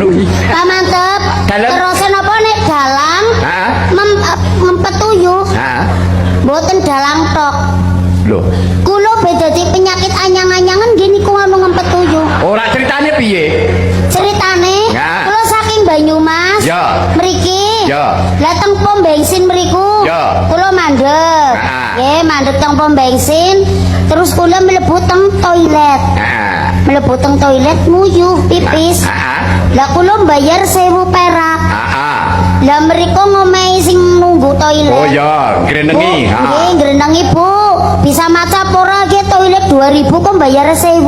kuwi. Pak mantep. Terus napa nek dalang? Heeh. Ngempet tuyuh. Heeh. Mboten dalang tok. Lho, Kula beda di penyakit anyang-anyangan nggih niku ngono ngempet tuyuh. ora ceritane piye? Ceritane Ya. kula saking Banyumas. Ya. Mriki. Ya. Lah teng pom bensin mriku. Ya. Kula mandeg. Ah. Nggih, mandeg teng pom bensin. Terus kula mlebu teng toilet. Heeh. Mlebu teng toilet nguyuh pipis. Heeh. Lah kula bayar 1000 perak. Heeh. Lah mriko ngomehi sing nunggu toilet. Oh ya, grenengi. Bu, nggih, ngrenengi Bu. Bisa maca ora nggih toilet 2000 kok bayar 1000.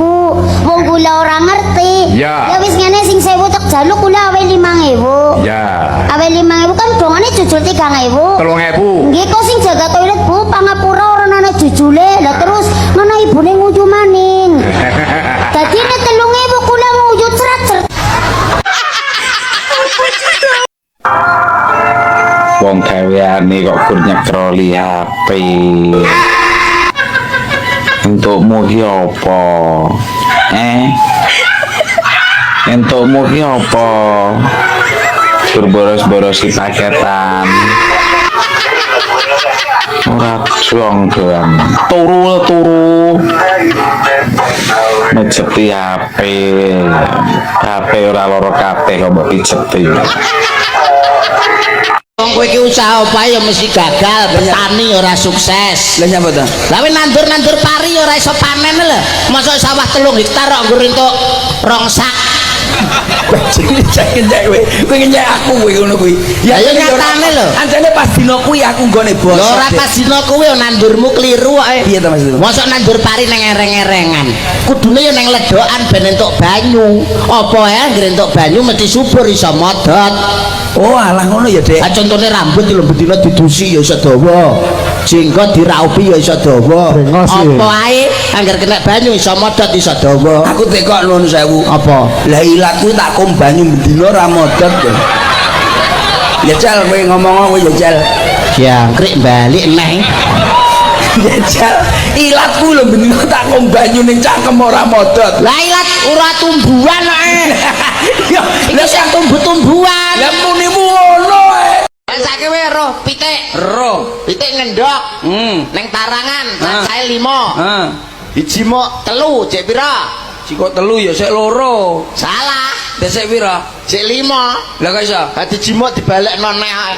Wong kula ora ngerti. Ya. Ya wis ngene sing 1000 tak jaluk kula awe 5000. Ya. Awe 5000 kan dongane jujul 3000. 3000. Nggih kok sing jaga toilet Bu, pangapura ora ana jujule. Lah terus ngono ibune nguyu maning. Dadi nek 3000 kula nguyu cret-cret. Wong gaweane kok gur nyekroli HP. Entukmu ki apa? Entukmu ki apa? Gur boros-borosi paketan. Ora dong. Turu. Ngejeti HP. HP ora loro kabeh kok mbok dijeti. Wong kowe iki usaha apa ya mesti gagal, bertani ora sukses. Lah nyapa to? Lah nandur pari ora iso panen lho. Mosok sawah 3 hektar kok nggur entuk 2 sak. Jadi cek kowe. Kowe ngenyek aku kowe ngono kuwi. Ya yo nyatane lho. Anjane pas dina kuwi aku nggone bosok. Lho ora pas dina kuwi nandurmu kliru kok. Piye to Mas? Mosok nandur pari nang ereng-erengan. Kudune yo nang ledokan ben entuk banyu. Apa ya ngger entuk banyu mesti subur iso modot. Oh alah ngono ya, Dek. Ah contone rambut lho bedina didusi ya iso dawa. Jenggot diraupi ya iso dawa. Apa ae angger kena banyu iso modot iso dawa. Aku tekok nuwun sewu. Apa? Lah ilat kuwi tak kom banyu bendina ra modot to. Ya Jal kowe ngomong kowe ya Jal. Jangkrik balik neh. Ya Jal, ilatku lho bendina tak kom banyu ning cangkem ora modot. Lah ilat ora tumbuhan kok. Ya, Iki sing tumbuh-tumbuhan. lah muni ngono ae. Saiki wae roh pitik. Roh. Pitik ngendok. Ning tarangan cacahe 5. Heeh. Biji mok 3, cek pira? Sikok 3 ya sik loro. Salah. Desek pira? Cek 5. Lah kok iso? Dadi jimok dibalekno neh ae.